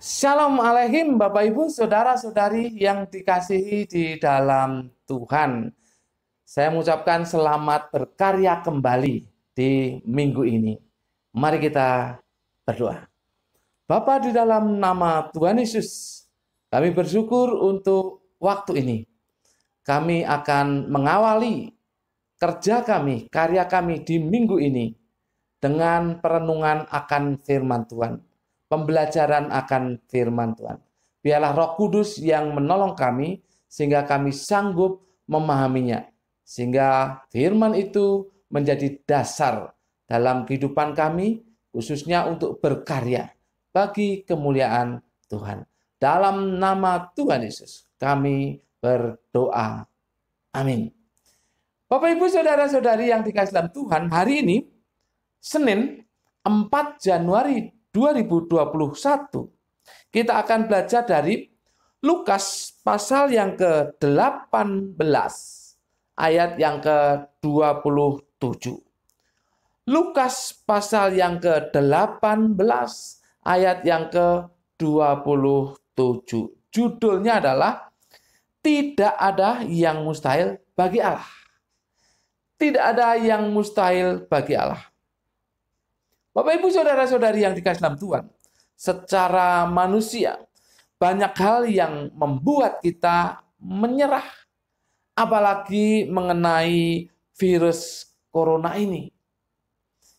Shalom alaikum Bapak Ibu Saudara-saudari yang dikasihi di dalam Tuhan. Saya mengucapkan selamat berkarya kembali di minggu ini. Mari kita berdoa. Bapa, di dalam nama Tuhan Yesus, kami bersyukur untuk waktu ini. Kami akan mengawali kerja kami, karya kami di minggu ini dengan perenungan akan firman Tuhan. Pembelajaran akan firman Tuhan. Biarlah Roh Kudus yang menolong kami sehingga kami sanggup memahaminya. Sehingga firman itu menjadi dasar dalam kehidupan kami, khususnya untuk berkarya bagi kemuliaan Tuhan. Dalam nama Tuhan Yesus kami berdoa. Amin. Bapak Ibu Saudara-saudari yang dikasihi dalam Tuhan, hari ini Senin 4 Januari 2021, kita akan belajar dari Lukas pasal yang ke-18 ayat yang ke-27. Lukas pasal yang ke-18 ayat yang ke-27. Judulnya adalah Tidak ada yang mustahil bagi Allah. Tidak ada yang mustahil bagi Allah. Bapak Ibu Saudara-saudari yang dikasihi dalam Tuhan, secara manusia banyak hal yang membuat kita menyerah, apalagi mengenai virus corona ini.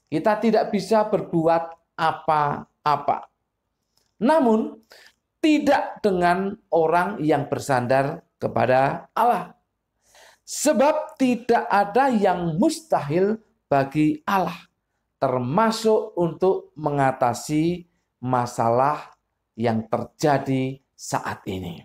Kita tidak bisa berbuat apa-apa. Namun tidak dengan orang yang bersandar kepada Allah. Sebab tidak ada yang mustahil bagi Allah, termasuk untuk mengatasi masalah yang terjadi saat ini.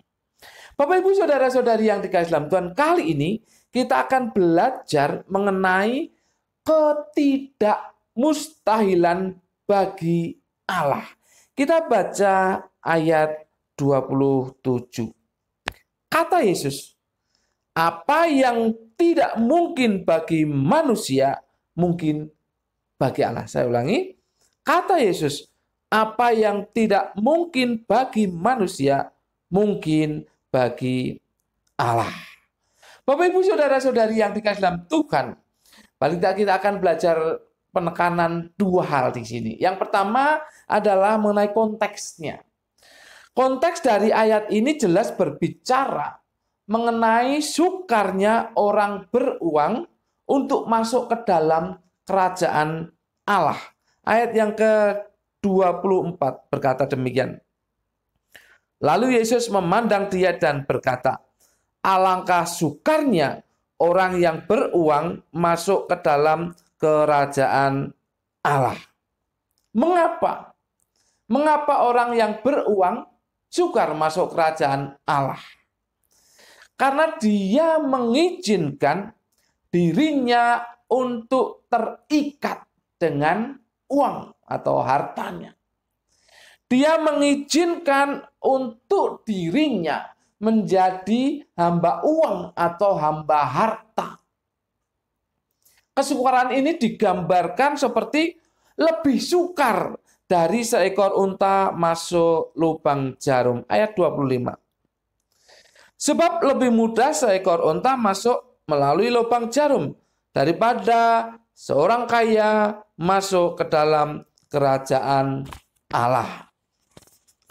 Bapak Ibu Saudara-saudari yang dikasihi dalam Tuhan, kali ini kita akan belajar mengenai ketidakmustahilan bagi Allah. Kita baca ayat 27. Kata Yesus, apa yang tidak mungkin bagi manusia, mungkin bagi Allah. Saya ulangi, kata Yesus, apa yang tidak mungkin bagi manusia, mungkin bagi Allah. Bapak Ibu Saudara-saudari yang dikasihi dalam Tuhan, paling tidak kita akan belajar penekanan dua hal di sini. Yang pertama adalah mengenai konteksnya. Konteks dari ayat ini jelas berbicara mengenai sukarnya orang beruang untuk masuk ke dalam kerajaan Allah. Ayat yang ke-24 berkata demikian. Lalu Yesus memandang dia dan berkata, alangkah sukarnya orang yang beruang masuk ke dalam kerajaan Allah. Mengapa? Mengapa orang yang beruang sukar masuk kerajaan Allah? Karena dia mengizinkan dirinya untuk terikat dengan uang atau hartanya. Dia mengizinkan untuk dirinya menjadi hamba uang atau hamba harta. Kesukaran ini digambarkan seperti lebih sukar dari seekor unta masuk lubang jarum. Ayat 25. Sebab lebih mudah seekor unta masuk melalui lubang jarum daripada seorang kaya masuk ke dalam kerajaan Allah.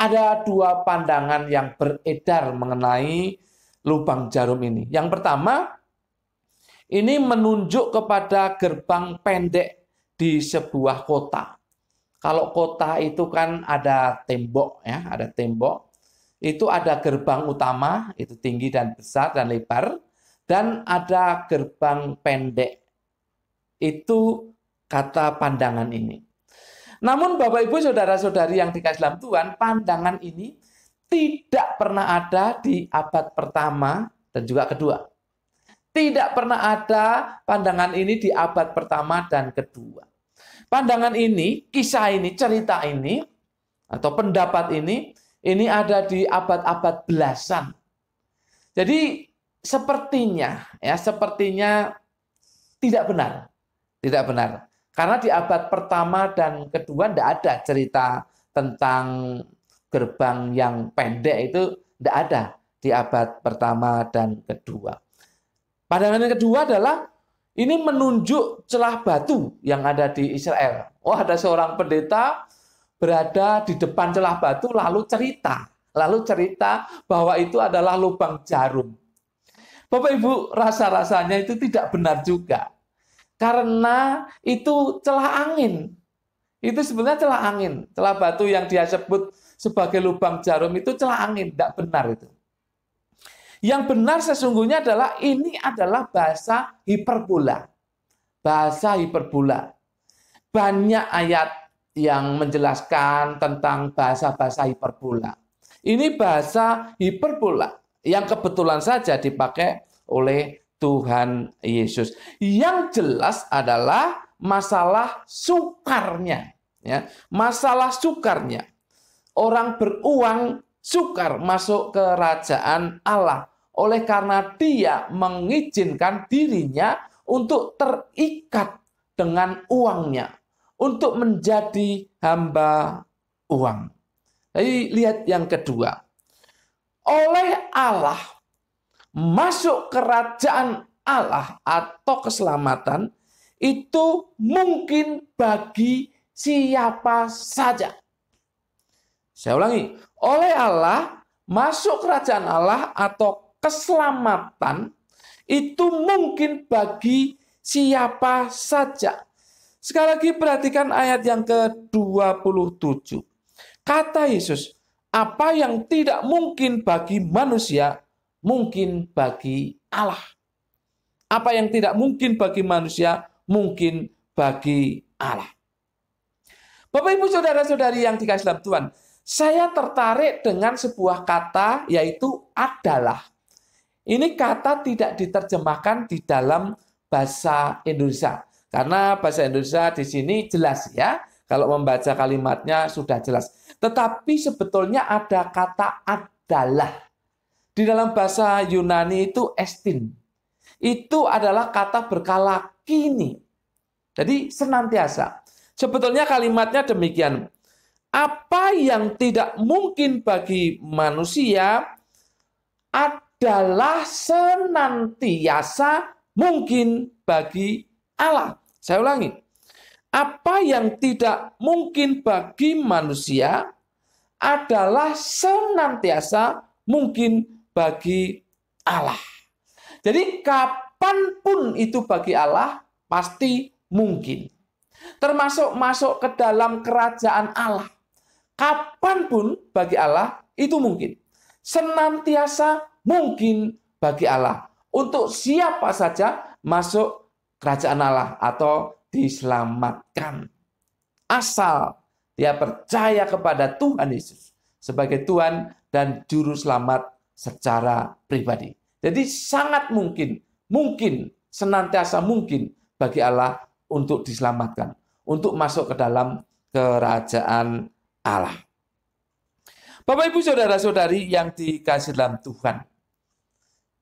Ada dua pandangan yang beredar mengenai lubang jarum ini. Yang pertama, ini menunjuk kepada gerbang pendek di sebuah kota. Kalau kota itu kan ada tembok, ya, ada tembok. Itu ada gerbang utama, itu tinggi dan besar dan lebar. Dan ada gerbang pendek. Itu kata pandangan ini. Namun Bapak Ibu Saudara-saudari yang dikasihi dalam Tuhan, pandangan ini tidak pernah ada di abad pertama dan juga kedua. Tidak pernah ada pandangan ini di abad pertama dan kedua. Pandangan ini, kisah ini, cerita ini, atau pendapat ini ada di abad-abad belasan. Jadi sepertinya tidak benar. Tidak benar. Karena di abad pertama dan kedua tidak ada cerita tentang gerbang yang pendek itu tidak ada di abad pertama dan kedua. Pandangan yang kedua adalah ini menunjuk celah batu yang ada di Israel. Oh, ada seorang pendeta berada di depan celah batu lalu cerita bahwa itu adalah lubang jarum. Bapak Ibu, rasa-rasanya itu tidak benar juga. Karena itu celah angin. Itu sebenarnya celah angin. Celah batu yang dia sebut sebagai lubang jarum itu celah angin. Tidak benar itu. Yang benar sesungguhnya adalah ini adalah bahasa hiperbola. Bahasa hiperbola. Banyak ayat yang menjelaskan tentang bahasa-bahasa hiperbola. Ini bahasa hiperbola yang kebetulan saja dipakai oleh Tuhan Yesus. Yang jelas adalah masalah sukarnya. Ya, masalah sukarnya. Orang beruang sukar masuk ke kerajaan Allah. Oleh karena dia mengizinkan dirinya untuk terikat dengan uangnya. Untuk menjadi hamba uang. Jadi lihat yang kedua. Oleh Allah, masuk kerajaan Allah atau keselamatan itu mungkin bagi siapa saja. Saya ulangi, oleh Allah masuk kerajaan Allah atau keselamatan itu mungkin bagi siapa saja. Sekali lagi perhatikan ayat yang ke-27. Kata Yesus, apa yang tidak mungkin bagi manusia, mungkin bagi Allah. Apa yang tidak mungkin bagi manusia, mungkin bagi Allah. Bapak, Ibu, Saudara-saudari yang dikasihi dalam Tuhan, saya tertarik dengan sebuah kata, yaitu adalah. Ini kata tidak diterjemahkan di dalam bahasa Indonesia. Karena bahasa Indonesia di sini jelas ya, kalau membaca kalimatnya sudah jelas. Tetapi sebetulnya ada kata adalah. Di dalam bahasa Yunani itu estin. Itu adalah kata berkala kini. Jadi senantiasa. Sebetulnya kalimatnya demikian. Apa yang tidak mungkin bagi manusia adalah senantiasa mungkin bagi Allah. Saya ulangi. Apa yang tidak mungkin bagi manusia adalah senantiasa mungkin bagi Allah. Jadi kapanpun itu bagi Allah pasti mungkin. Termasuk masuk ke dalam kerajaan Allah. Kapanpun bagi Allah itu mungkin. Senantiasa mungkin bagi Allah. Untuk siapa saja masuk kerajaan Allah atau diselamatkan. Asal dia percaya kepada Tuhan Yesus sebagai Tuhan dan Juru Selamat secara pribadi. Jadi sangat mungkin, senantiasa mungkin bagi Allah untuk diselamatkan, untuk masuk ke dalam kerajaan Allah. Bapak, Ibu, Saudara-saudari yang dikasihi dalam Tuhan,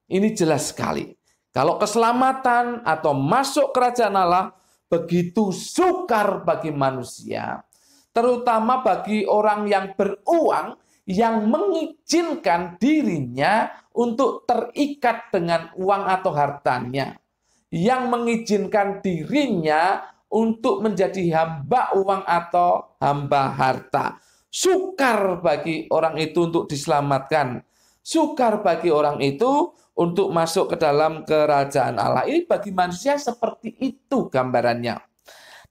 ini jelas sekali. Kalau keselamatan atau masuk kerajaan Allah begitu sukar bagi manusia, terutama bagi orang yang beruang, yang mengizinkan dirinya untuk terikat dengan uang atau hartanya, yang mengizinkan dirinya untuk menjadi hamba uang atau hamba harta. Sukar bagi orang itu untuk diselamatkan. Sukar bagi orang itu untuk masuk ke dalam kerajaan Allah. Ini bagi manusia seperti itu gambarannya.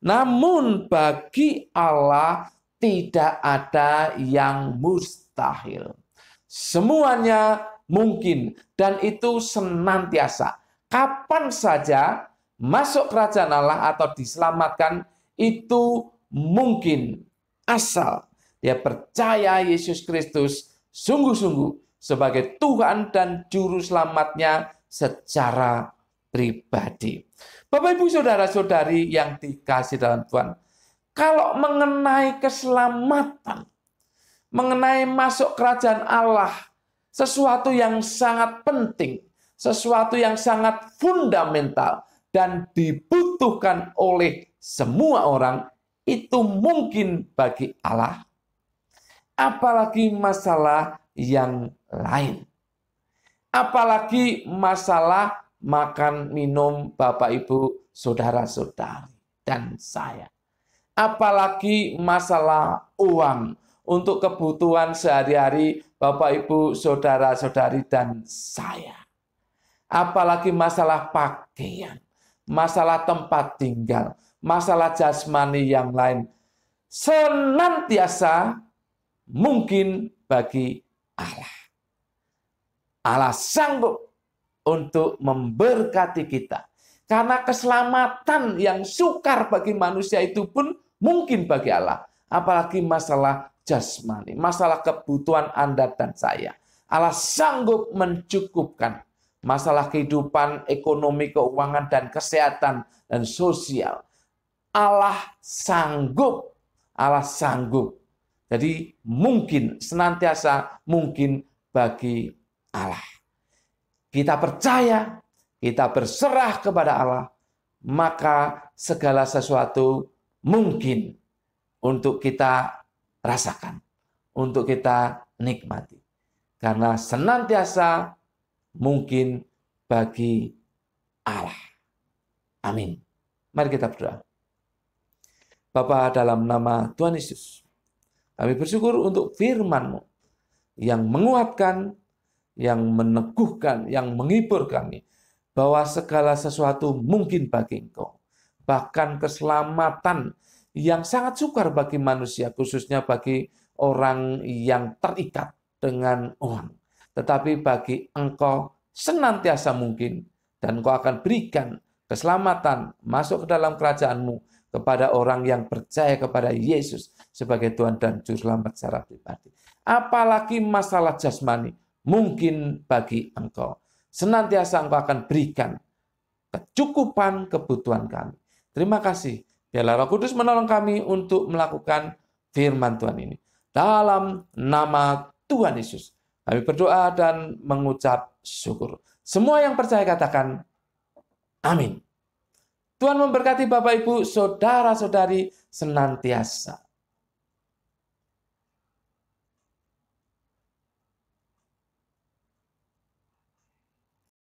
Namun bagi Allah tidak ada yang mustahil. Semuanya mungkin dan itu senantiasa. Kapan saja masuk kerajaan Allah atau diselamatkan itu mungkin. Asal dia percaya Yesus Kristus sungguh-sungguh sebagai Tuhan dan Juru Selamatnya secara pribadi. Bapak, Ibu, Saudara-saudari yang dikasihi dalam Tuhan, kalau mengenai keselamatan, mengenai masuk kerajaan Allah, sesuatu yang sangat penting, sesuatu yang sangat fundamental, dan dibutuhkan oleh semua orang, itu mungkin bagi Allah. apalagi masalah yang lain. Apalagi masalah makan, minum Bapak, Ibu, saudara-saudari, dan saya. Apalagi masalah uang untuk kebutuhan sehari-hari Bapak, Ibu, saudara-saudari, dan saya. Apalagi masalah pakaian, masalah tempat tinggal, masalah jasmani yang lain. Senantiasa mungkin bagi Allah. Allah sanggup untuk memberkati kita. Karena keselamatan yang sukar bagi manusia itu pun mungkin bagi Allah. Apalagi masalah jasmani, masalah kebutuhan Anda dan saya. Allah sanggup mencukupkan masalah kehidupan, ekonomi, keuangan, dan kesehatan, dan sosial. Allah sanggup. Allah sanggup. Jadi mungkin, senantiasa mungkin bagi Allah. Kita percaya, kita berserah kepada Allah, maka segala sesuatu mungkin untuk kita rasakan, untuk kita nikmati. Karena senantiasa mungkin bagi Allah. Amin. Mari kita berdoa. Bapa, dalam nama Tuhan Yesus, kami bersyukur untuk firman-Mu yang menguatkan, yang meneguhkan, yang menghibur kami, bahwa segala sesuatu mungkin bagi Engkau. Bahkan keselamatan yang sangat sukar bagi manusia, khususnya bagi orang yang terikat dengan uang. Tetapi bagi Engkau senantiasa mungkin, dan Engkau akan berikan keselamatan masuk ke dalam kerajaan-Mu kepada orang yang percaya kepada Yesus sebagai Tuhan dan Juru Selamat secara pribadi. Apalagi masalah jasmani, mungkin bagi Engkau. Senantiasa Engkau akan berikan kecukupan kebutuhan kami. Terima kasih. Biarlah Roh Kudus menolong kami untuk melakukan firman Tuhan ini. Dalam nama Tuhan Yesus, kami berdoa dan mengucap syukur. Semua yang percaya katakan, amin. Tuhan memberkati Bapak, Ibu, saudara-saudari senantiasa.